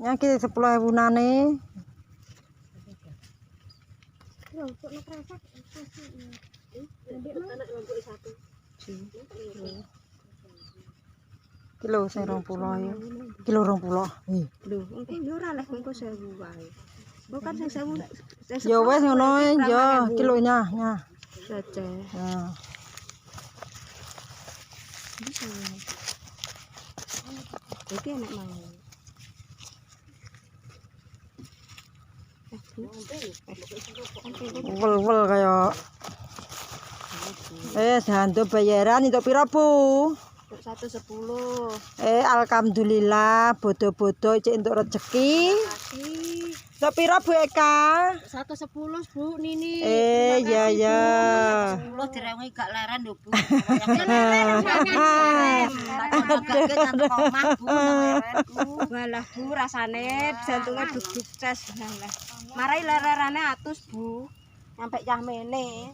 Yang ki 10.000 nane. Kilo sing 20 ya. Kilo 20. Lho, yo ora leh engko 1000 wae. Bukan sing 1000. Ya wes ngono ya kilonya. Saja. Ya. Iki enak mau. Wel kaya. Jantung bayaran itu pira, Bu? 110. Alhamdulillah bodo-bodo cek entuk rezeki. Itu pira, Bu Eka? 110, Bu Nini. Ya. 10 direwangi gak leren lho, Bu. Walah, Bu, rasane jantungnya duk-duk ces. Marai lererane atus, Bu. Sampai cah mene.